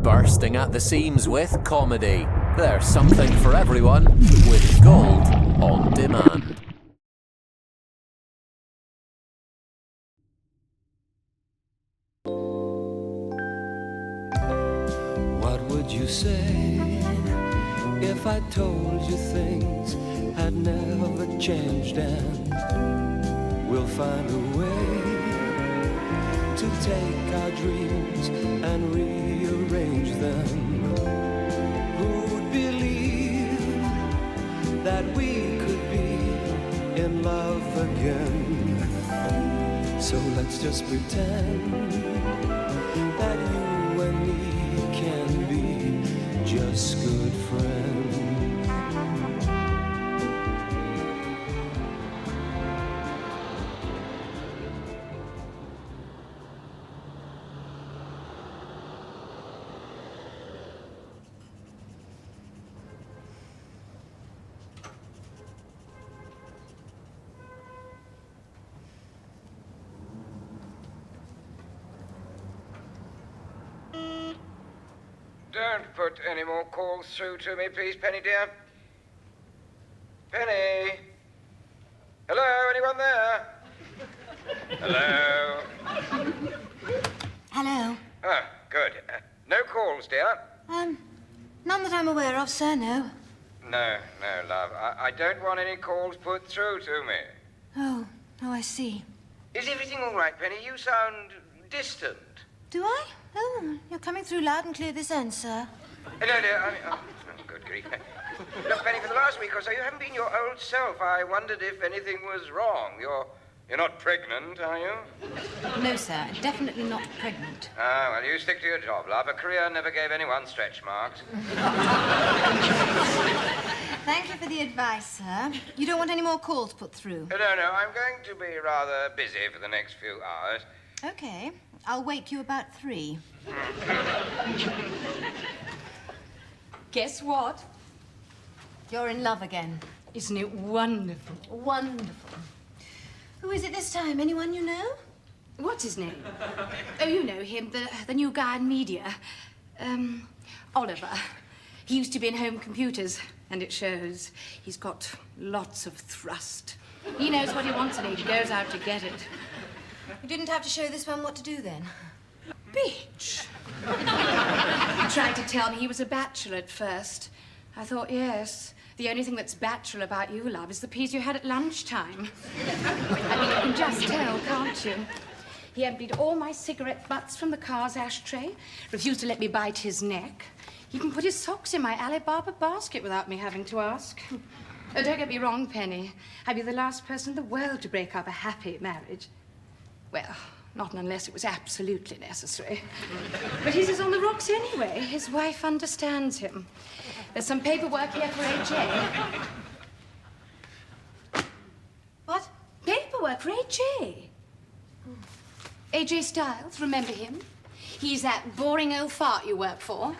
Bursting at the seams with comedy. There's something for everyone with Gold on Demand. What would you say if I told you things had never changed and we'll find a way to take our dreams and rearrange them? Who'd believe that we could be in love again? So let's just pretend that you and me can be just good friends. Don't put any more calls through to me, please, Penny dear. Penny? Hello, anyone there? Hello? Hello. Oh, good. No calls, dear? None that I'm aware of, sir, no. No, love. I don't want any calls put through to me. Oh, I see. Is everything all right, Penny? You sound distant. Do I? Oh, you're coming through loud and clear this end, sir. No, I mean, oh, good grief. Look, Penny, for the last week or so, you haven't been your old self. I wondered if anything was wrong. You're not pregnant, are you? No, sir, definitely not pregnant. Ah, well, you stick to your job, love. A career never gave anyone stretch marks. Thank you for the advice, sir. You don't want any more calls put through? No, I'm going to be rather busy for the next few hours. Okay, I'll wake you about 3. Guess what? You're in love again. Isn't it wonderful? Wonderful. Who is it this time? Anyone you know? What's his name? Oh, you know him, the new guy in media. Oliver. He used to be in Home Computers, and it shows. He's got lots of thrust. He knows what he wants and he goes out to get it. You didn't have to show this one what to do, then? Bitch. He tried to tell me he was a bachelor at first. I thought, yes, the only thing that's bachelor about you, love, is the peas you had at lunchtime. I mean, you can just tell, can't you? He emptied all my cigarette butts from the car's ashtray, refused to let me bite his neck. He even put his socks in my Alibaba basket without me having to ask. Oh, don't get me wrong, Penny. I'd be the last person in the world to break up a happy marriage. Well, not unless it was absolutely necessary. But he's as on the rocks anyway. His wife understands him. There's some paperwork here for AJ. What? Paperwork for AJ. AJ Styles, remember him? He's that boring old fart you work for.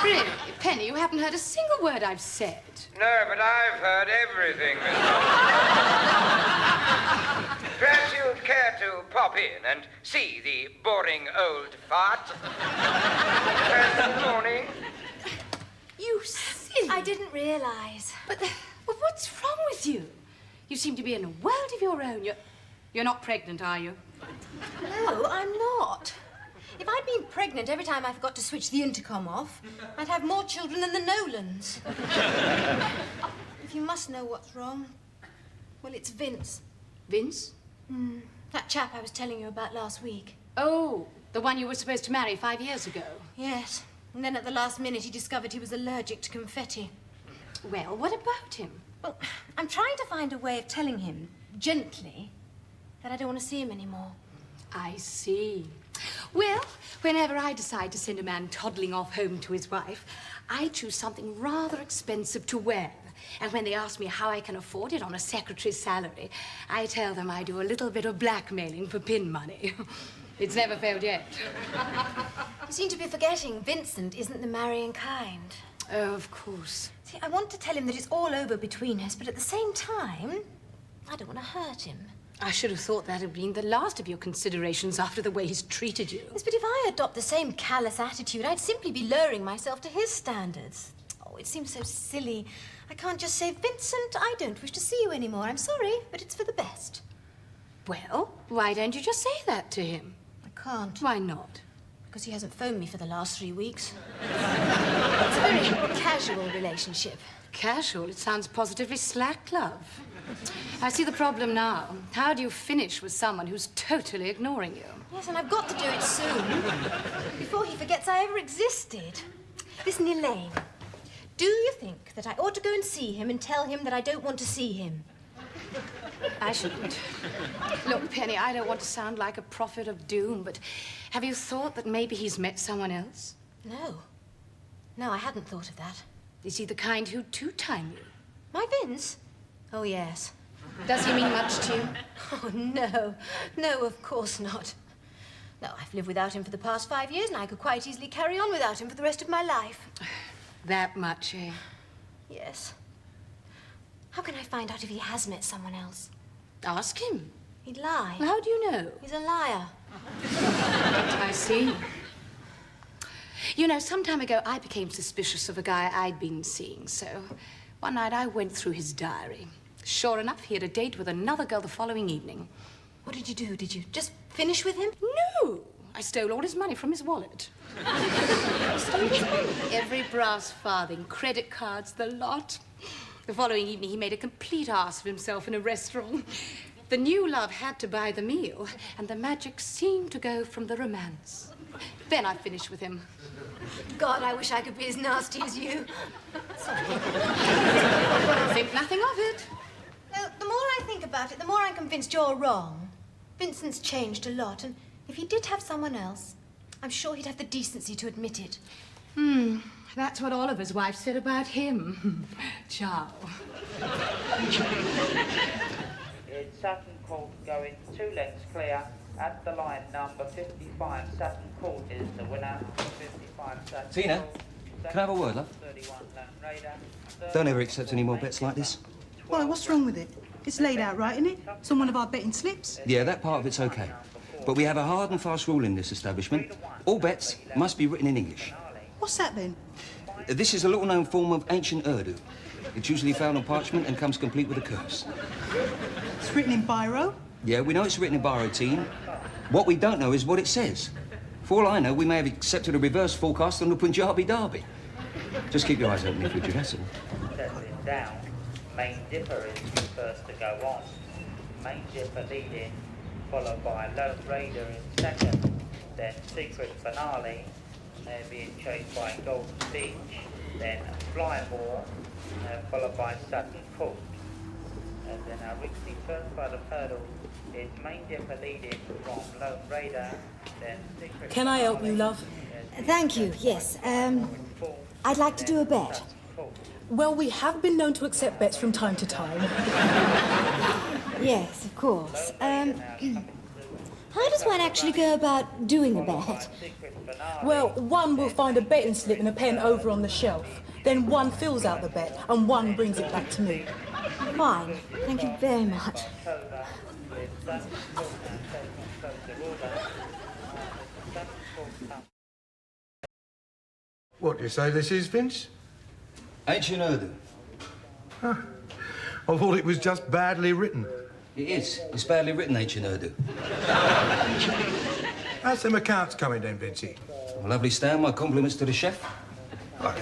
Really, Penny, you haven't heard a single word I've said. No, but I've heard everything, Miss Perhaps you'd care to pop in and see the boring old fart. Good morning. You silly... I didn't realize. But what's wrong with you? You seem to be in a world of your own. You're not pregnant, are you? No, I'm not. If I'd been pregnant every time I forgot to switch the intercom off, I'd have more children than the Nolans. If you must know what's wrong, well, it's Vince. Vince? That chap I was telling you about last week. Oh, the one you were supposed to marry 5 years ago. Yes, and then at the last minute he discovered he was allergic to confetti. Well, what about him? Well, I'm trying to find a way of telling him, gently, that I don't want to see him anymore. I see. Well, whenever I decide to send a man toddling off home to his wife, I choose something rather expensive to wear. And when they ask me how I can afford it on a secretary's salary, I tell them I do a little bit of blackmailing for pin money. It's never failed yet. You seem to be forgetting Vincent isn't the marrying kind. Oh, of course. See, I want to tell him that it's all over between us, but at the same time, I don't want to hurt him. I should have thought that had been the last of your considerations after the way he's treated you. Yes, but if I adopt the same callous attitude, I'd simply be lowering myself to his standards. Oh, it seems so silly. I can't just say, Vincent, I don't wish to see you anymore. I'm sorry, but it's for the best. Well, why don't you just say that to him? I can't. Why not? Because he hasn't phoned me for the last 3 weeks. It's a very casual relationship. Casual? It sounds positively slack, love. I see the problem now. How do you finish with someone who's totally ignoring you? Yes, and I've got to do it soon. Before he forgets I ever existed. Listen, Elaine. Do you think that I ought to go and see him and tell him that I don't want to see him? I shouldn't. Look, Penny, I don't want to sound like a prophet of doom, but have you thought that maybe he's met someone else? No. No, I hadn't thought of that. Is he the kind who'd two-time you? My Vince? Oh, yes. Does he mean much to you? Oh, no. No, of course not. No, I've lived without him for the past 5 years, and I could quite easily carry on without him for the rest of my life. That much, eh? Yes. How can I find out if he has met someone else? Ask him. He'd lie. How do you know? He's a liar. I see. You know, some time ago, I became suspicious of a guy I'd been seeing, so one night I went through his diary. Sure enough, he had a date with another girl the following evening. What did you do? Did you just finish with him? No! I stole all his money from his wallet. Stole his money? Every brass farthing, credit cards, the lot. The following evening, he made a complete ass of himself in a restaurant. The new love had to buy the meal, and the magic seemed to go from the romance. Then I finished with him. God, I wish I could be as nasty as you. Sorry. Think nothing of it. No, the more I think about it, the more I'm convinced you're wrong. Vincent's changed a lot, and if he did have someone else, I'm sure he'd have the decency to admit it. That's what Oliver's wife said about him. Ciao. It's Sutton Court going 2 lengths clear at the line number 55. Sutton Court is the winner. 55 Sutton Tina, Court. can I have a word, love? 31 Lone Raider. Don't ever accept any more bets like this. Why, what's wrong with it? It's laid out right, isn't it? It's on one of our betting slips. Yeah, that part of it's okay. But we have a hard and fast rule in this establishment. All bets must be written in English. What's that then? This is a little-known form of ancient Urdu. It's usually found on parchment and comes complete with a curse. It's written in biro. Yeah, we know it's written in Biro-Teen. What we don't know is what it says. For all I know, we may have accepted a reverse forecast on the Punjabi Derby. Just keep your eyes open if you're that's all. Settling down. Main Dipper is the first to go on. Main Dipper leading, followed by Lone Raider in second. Then Secret Finale. They're being chased by Golden Beach. Then Flymore, followed by Sutton Court. And then Rixie first by the hurdle is Main Dipper leading from Lone Raider. Then Secret Can I help you, love? Thank you, yes. I'd like to do a bet. Well, we have been known to accept bets from time to time. Yes, of course. How does one actually go about doing a bet? Well, one will find a betting slip and a pen over on the shelf. Then one fills out the bet and one brings it back to me. Fine. Thank you very much. What do you say this is, Vince? Ancient Urdu. I thought it was just badly written. It is. It's badly written, Ancient Urdu. How's them accounts coming then, Vincey? Lovely, Stan. My compliments to the chef. Well,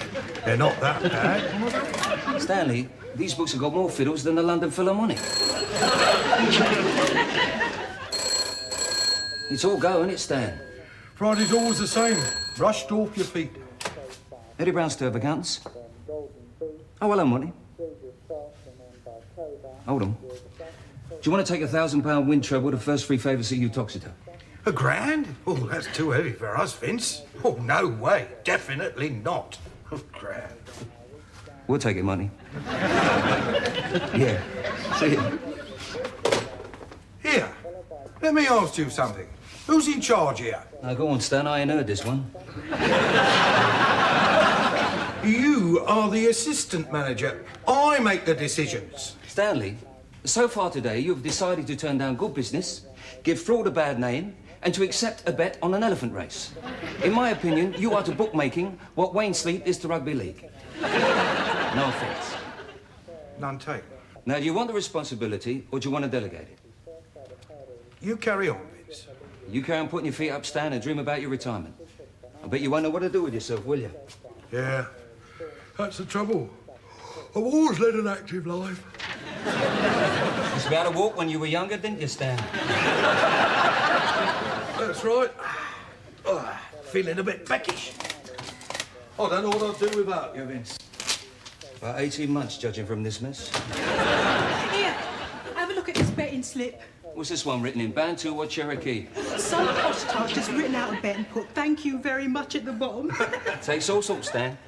they're not that bad. Stanley, these books have got more fiddles than the London Philharmonic. It's all go, isn't it, Stan? Friday's always the same. Rushed off your feet. Eddie Brown's Turf Accountants. Oh, hello, Monty. Hold on. Do you want to take £1,000 win treble the first 3 favours at Utoxeter? £1,000? Oh, that's too heavy for us, Vince. Oh, no way. Definitely not. £1,000. We'll take it, Monty. Yeah. See you. Here, let me ask you something. Who's in charge here? Now, go on, Stan. I ain't heard this one. You are the assistant manager. I make the decisions. Stanley, So far today, you've decided to turn down good business, give fraud a bad name, and to accept a bet on an elephant race. In my opinion, you are to bookmaking what Wayne Sleep is to rugby league. No offence. None taken. Now, do you want the responsibility, or do you want to delegate it? You carry on, Vince. You carry on putting your feet up, Stan, and dream about your retirement. I bet you won't know what to do with yourself, will you? Yeah, that's the trouble. I've always led an active life. You used to be able to walk when you were younger, didn't you, Stan? That's right. Oh, feeling a bit peckish. I don't know what I'll do without you, Vince. About 18 months, judging from this mess. Here, have a look at this betting slip. What's this one written in Bantu or Cherokee? Some posh-tosh just written out a bet and put thank you very much at the bottom. Takes all sorts, Stan.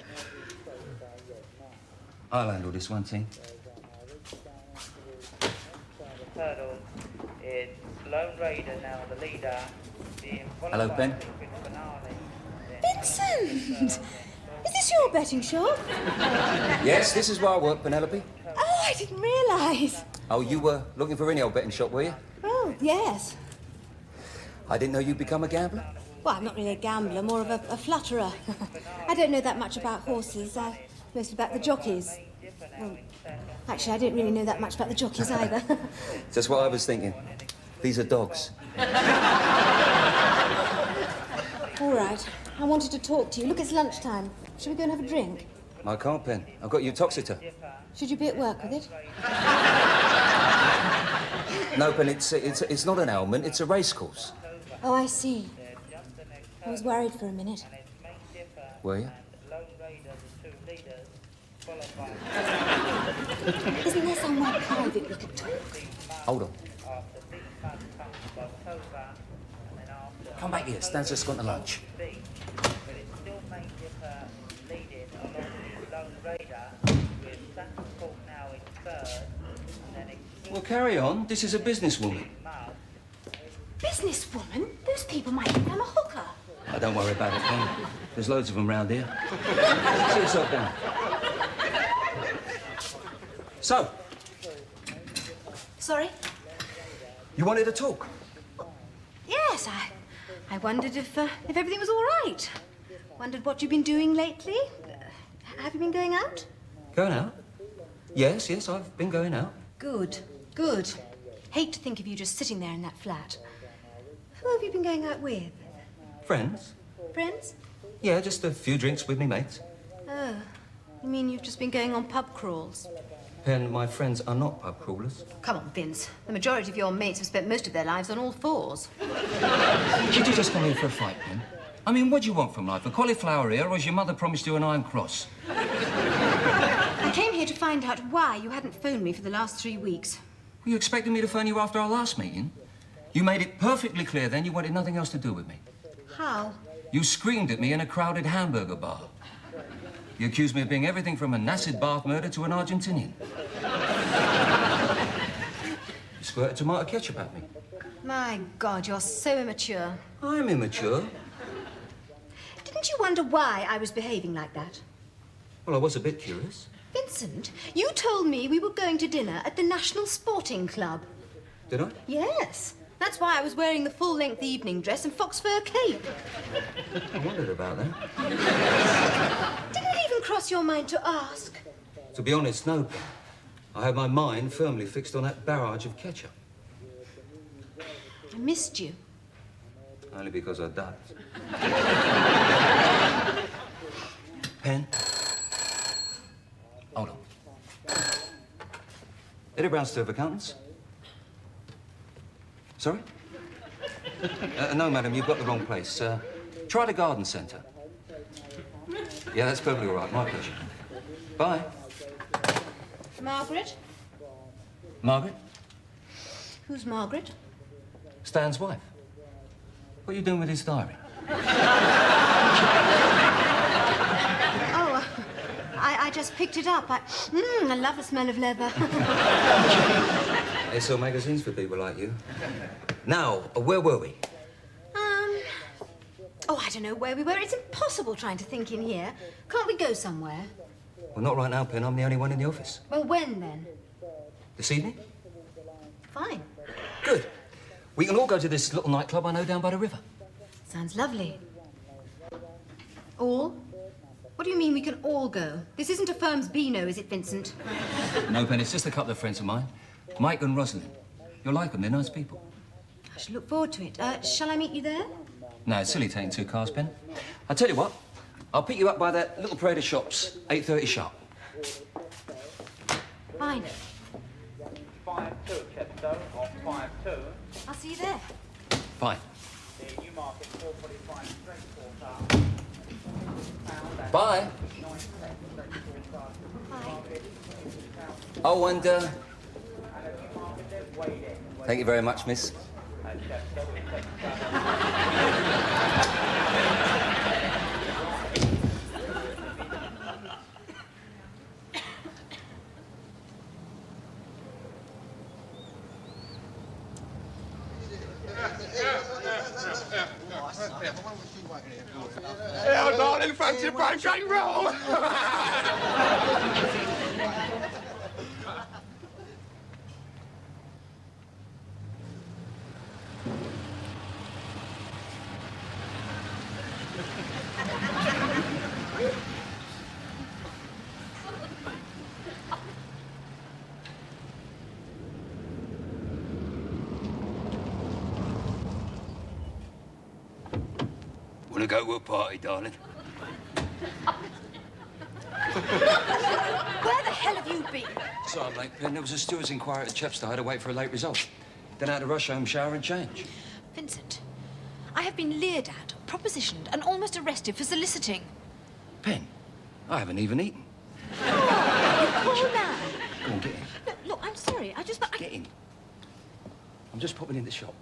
I'll handle this one, team. Hurdles. It's Lone Raider now the leader. Being followed Hello, by Ben. Secret Finale. Vincent! Is this your betting shop? Yes, this is where I work, Penelope. Oh, I didn't realise. Oh, you were looking for any old betting shop, were you? Oh, yes. I didn't know you'd become a gambler. Well, I'm not really a gambler, more of a flutterer. I don't know that much about horses, mostly about the jockeys. Well, actually, I don't really know that much about the jockeys either. That's what I was thinking. These are dogs. All right, I wanted to talk to you. Look, it's lunchtime. Shall we go and have a drink? I can't, Pen. I've got Utoxeter. Should you be at work with it? No, Pen, it's not an ailment, it's a racecourse. Oh, I see. I was worried for a minute. Were you? Isn't there somewhere private we could talk? Hold on. Come back here. Stan's just gone to lunch. Well, carry on. This is a businesswoman. Businesswoman? Those people might think I'm a hooker. Oh, don't worry about it, Pen. There's loads of them round here. Sit yourself down. So, Sorry? you wanted to talk? Yes, I wondered if everything was all right. Wondered what you've been doing lately. Have you been going out? Going out? Yes, I've been going out. Good, good. Hate to think of you just sitting there in that flat. Who have you been going out with? Friends? Friends? Yeah, just a few drinks with me mates. Oh, you mean you've just been going on pub crawls? Pen, my friends are not pub crawlers. Come on, Vince. The majority of your mates have spent most of their lives on all fours. Did you just come here for a fight, Pen? I mean, what do you want from life? A cauliflower ear, or has your mother promised you an iron cross? I came here to find out why you hadn't phoned me for the last 3 weeks. Were you expecting me to phone you after our last meeting? You made it perfectly clear then you wanted nothing else to do with me. How? You screamed at me in a crowded hamburger bar. You accused me of being everything from an acid bath murder to an Argentinian. You squirted tomato ketchup at me. My God, you're so immature. I'm immature. Didn't you wonder why I was behaving like that? Well, I was a bit curious. Vincent, you told me we were going to dinner at the National Sporting Club. Did I? Yes. That's why I was wearing the full-length evening dress and fox fur cape. I wondered about that. Didn't it even cross your mind to ask? To be honest, no. I had my mind firmly fixed on that barrage of ketchup. I missed you. Only because I ducked. Pen. Hold on. Eddie Brownstone of Accountants? Sorry? No, madam, you've got the wrong place. Try the garden centre. Yeah, that's perfectly all right. My pleasure. Bye. Margaret? Margaret? Who's Margaret? Stan's wife. What are you doing with his diary? Oh, I just picked it up. I love the smell of leather. They sell magazines for people like you. Now, where were we? Oh, I don't know where we were. It's impossible trying to think in here. Can't we go somewhere? Well, not right now, Pen. I'm the only one in the office. Well, when then? This evening? Fine. Good. We can all go to this little nightclub I know down by the river. Sounds lovely. All? What do you mean we can all go? This isn't a firm's Beano, is it, Vincent? No, Ben, it's just a couple of friends of mine. Mike and Rosalind. You'll like them, they're nice people. I should look forward to it. Shall I meet you there? No, it's silly taking 2 cars, Ben. I'll tell you what, I'll pick you up by that little parade of shops, 8:30 sharp. Fine. 5-2, Chepstow, on 5-2. I'll see you there. Fine. The Newmarket 445 straight 4 car. Bye. Oh, and, thank you very much, miss. Oh, darling, fancy a pancake roll! Want to go to a party, darling? Where the hell have you been? Sorry, mate, Ben. There was a steward's inquiry at Chepstow. I had to wait for a late result. Then I had to rush home, shower and change. Vincent, I have been leered at, propositioned, and almost arrested for soliciting. Ben, I haven't even eaten. Poor man. Go on, get in. Look, I'm sorry. I just... Get in. I'm just popping in the shop.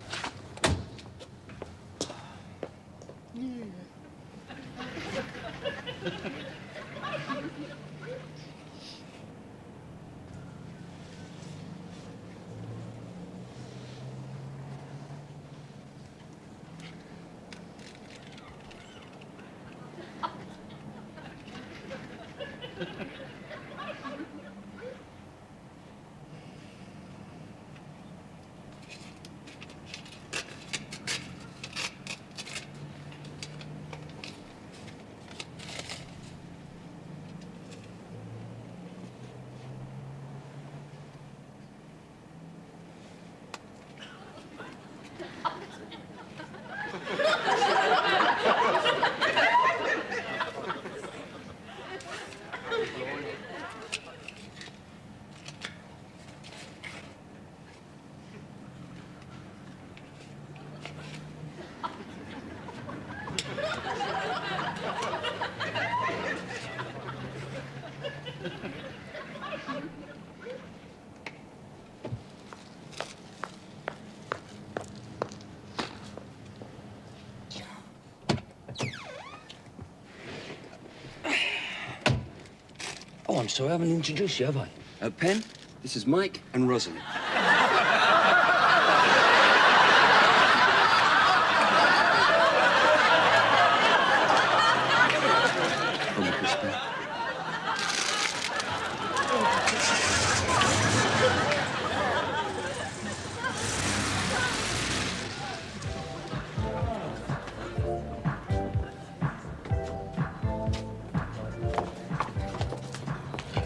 Oh, I'm sorry, I haven't introduced you, have I? Pen, this is Mike and Rosalind.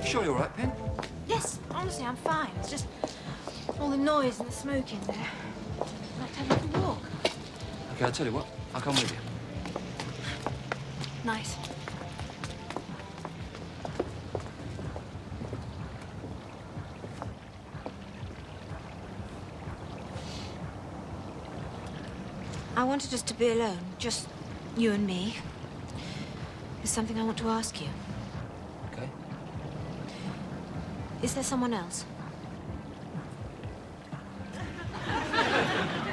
Sure you're all right, Pen? Yes, honestly, I'm fine. It's just all the noise and the smoke in there. I'd like to have a little walk. Okay, I'll tell you what. I'll come with you. Nice. I wanted us to be alone, just you and me. There's something I want to ask you. Okay. Is there someone else?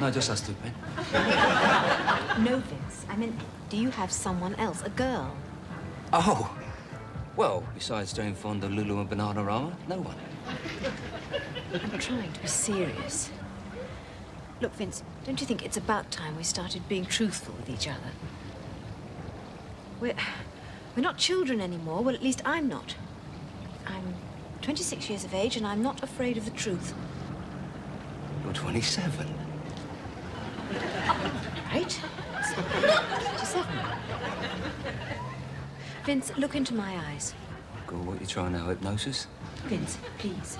No, just us two, Pen. No, Vince. I mean, do you have someone else? A girl? Oh! Well, besides Jane Fonda, Lulu and Bananarama, no one. I'm trying to be serious. Look, Vince, don't you think it's about time we started being truthful with each other? We're not children anymore. Well, at least I'm not. I'm 26 years of age, and I'm not afraid of the truth. You're You're 27. Right? 27. Vince, look into my eyes. God, what are you trying now, hypnosis? Vince, please,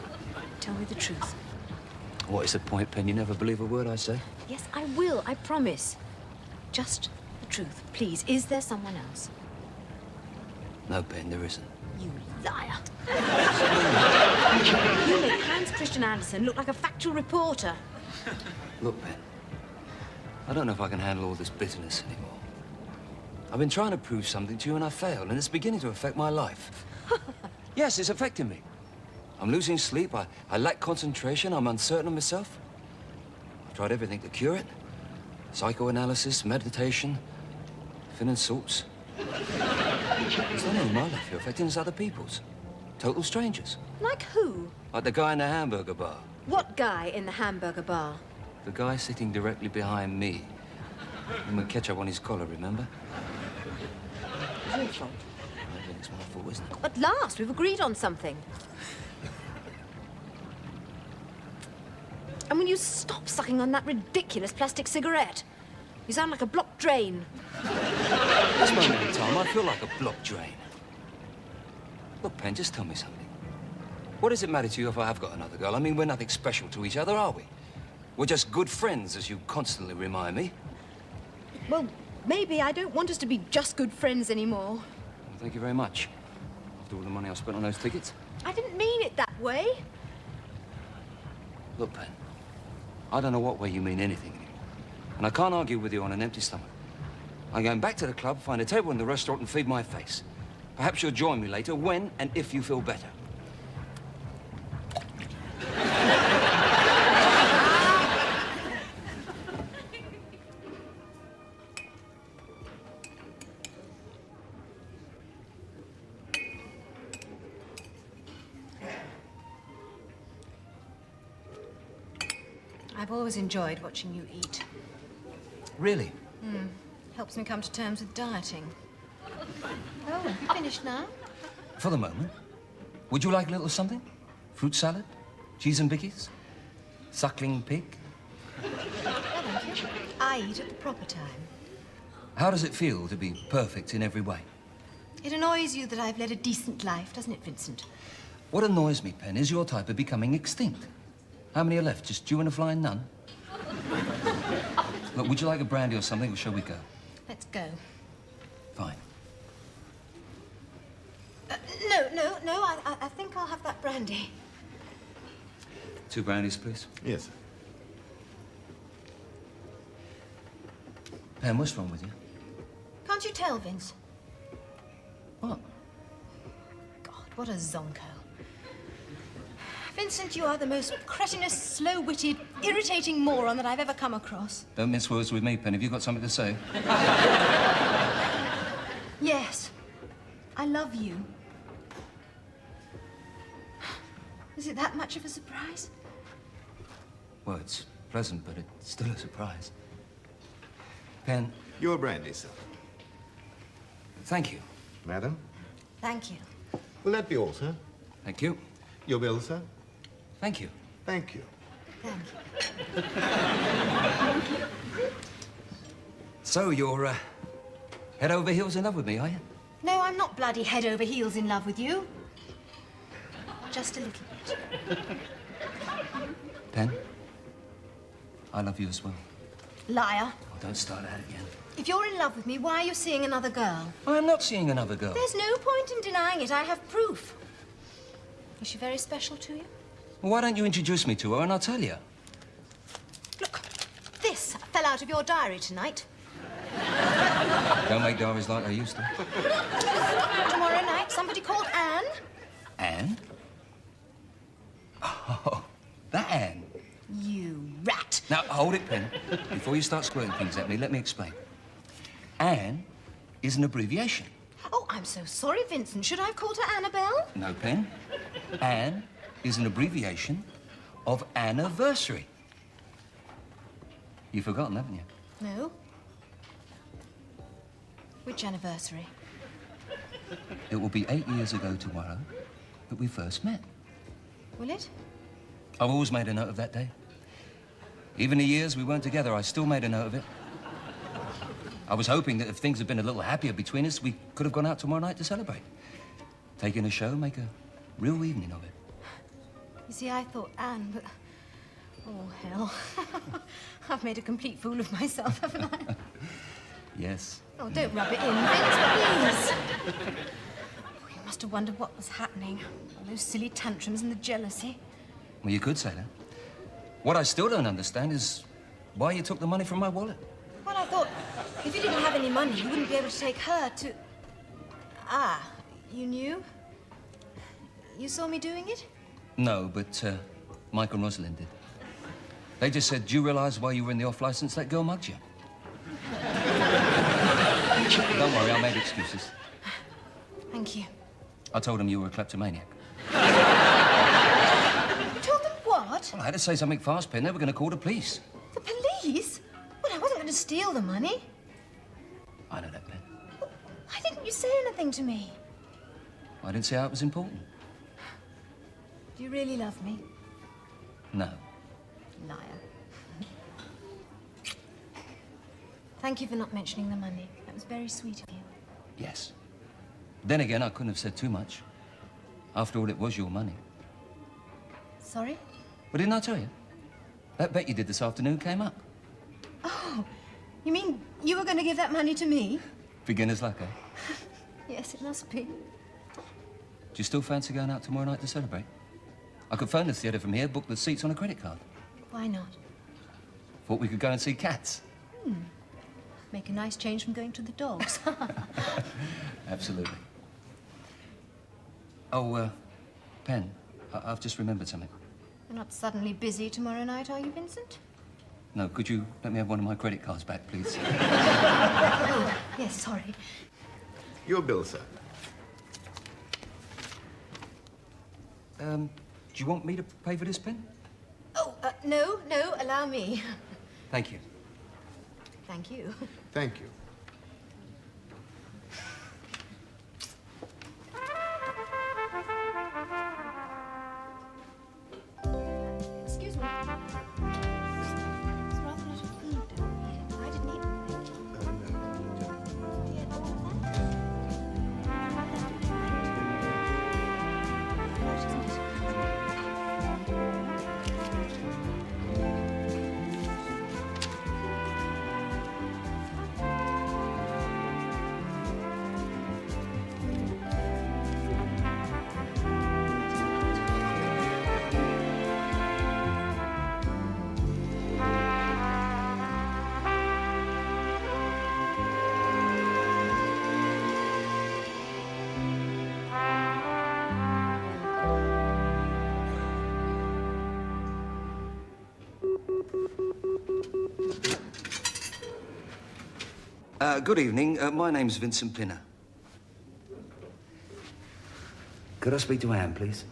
tell me the truth. What is the point, Pen? You never believe a word I say? Yes, I will, I promise. Just the truth, please. Is there someone else? No, Ben, there isn't. You liar. You make Hans Christian Andersen look like a factual reporter. Look, Ben, I don't know if I can handle all this business anymore. I've been trying to prove something to you and I failed, and it's beginning to affect my life. Yes, it's affecting me. I'm losing sleep, I lack concentration, I'm uncertain of myself. I've tried everything to cure it. Psychoanalysis, meditation, filling salts. It's not only my life you're affecting, it's other people's. Total strangers. Like who? Like the guy in the hamburger bar. What guy in the hamburger bar? The guy sitting directly behind me. And with ketchup on his collar, remember? It's your fault. I think it's my fault, isn't it? At last, we've agreed on something. And will you stop sucking on that ridiculous plastic cigarette? You sound like a blocked drain. At this moment in time, I feel like a blocked drain. Look, Pen, just tell me something. What does it matter to you if I have got another girl? I mean, we're nothing special to each other, are we? We're just good friends, as you constantly remind me. Well, maybe I don't want us to be just good friends anymore. Well, thank you very much. After all the money I spent on those tickets. I didn't mean it that way. Look, Pen, I don't know what way you mean anything anymore. And I can't argue with you on an empty stomach. I'm going back to the club, find a table in the restaurant and feed my face. Perhaps you'll join me later when and if you feel better. I've always enjoyed watching you eat. Really? Helps me come to terms with dieting. Oh, you finished now? For the moment. Would you like a little something? Fruit salad? Cheese and bickies? Suckling pig? No, thank you. I eat at the proper time. How does it feel to be perfect in every way? It annoys you that I've led a decent life, doesn't it, Vincent? What annoys me, Pen, is your type of becoming extinct. How many are left? Just you and a flying nun? Look, would you like a brandy or something, or shall we go? Let's go. Fine. No, I think I'll have that brandy. 2 brandies, please. Yes, sir. Pen, what's wrong with you? Can't you tell, Vince? What? God, what a zonko. Vincent, you are the most cretinous, slow-witted, irritating moron that I've ever come across. Don't mince words with me, Pen. Have you got something to say? Yes, I love you. Is it that much of a surprise? Well, it's pleasant, but it's still a surprise. Pen, Your brandy, sir. thank you. Madam? Thank you. Will that be all, sir? Thank you. Your bill, sir? Thank you. Thank you. Thank you. So, you're, head over heels in love with me, are you? No, I'm not bloody head over heels in love with you. Just a little bit. Pen, I love you as well. Liar. Oh, don't start that again. If you're in love with me, why are you seeing another girl? I'm not seeing another girl. There's no point in denying it. I have proof. Is she very special to you? Well, why don't you introduce me to her and I'll tell you? Look, this fell out of your diary tonight. Don't make diaries like I used to. Tomorrow night, somebody called Anne. Anne? Oh, that Anne. You rat. Now, hold it, Pen. Before you start squirting things at me, let me explain. Anne is an abbreviation. Oh, I'm so sorry, Vincent. Should I have called her Annabelle? No, Pen. Anne is an abbreviation of anniversary. You've forgotten, haven't you? No. Which anniversary? It will be 8 years ago tomorrow that we first met. Will it? I've always made a note of that day. Even the years we weren't together, I still made a note of it. I was hoping that if things had been a little happier between us, we could have gone out tomorrow night to celebrate. Take in a show, make a real evening of it. You see, I thought Anne, but... Oh, hell. I've made a complete fool of myself, haven't I? Yes. Oh, don't rub it in, Vince, please. Oh, you must have wondered what was happening. All those silly tantrums and the jealousy. Well, you could say that. What I still don't understand is why you took the money from my wallet. Well, I thought if you didn't have any money, you wouldn't be able to take her to... Ah, you knew? You saw me doing it? No, but Mike and Rosalind did. They just said, do you realise while you were in the off-licence, that girl mugged you? Don't worry, I made excuses. Thank you. I told them you were a kleptomaniac. You told them what? Well, I had to say something fast, Pen. They were going to call the police. The police? Well, I wasn't going to steal the money. I know that, Pen. Why didn't you say anything to me? I didn't say how it was important. Do you really love me? No. Liar. Thank you for not mentioning the money. That was very sweet of you. Yes. Then again, I couldn't have said too much. After all, it was your money. Sorry? But didn't I tell you? That bet you did this afternoon came up. Oh, you mean you were going to give that money to me? Beginner's luck, eh? Yes, it must be. Do you still fancy going out tomorrow night to celebrate? I could phone the theatre from here, book the seats on a credit card. Why not? Thought we could go and see Cats. Make a nice change from going to the dogs. Absolutely. Oh, Pen, I've just remembered something. You're not suddenly busy tomorrow night, are you, Vincent? No, could you let me have one of my credit cards back, please? Oh, yes, sorry. Your bill, sir. Do you want me to pay for this, Pen? Oh, no, allow me. Thank you. Thank you. Thank you. Excuse me. It's rather a lot of food, don't we? I didn't eat anything. Do you have all of that? Good evening. My name's Vincent Pinner. Could I speak to Anne, please?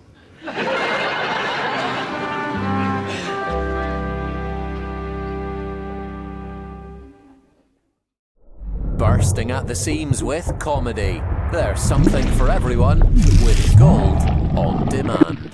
Bursting at the seams with comedy. There's something for everyone with Gold on Demand.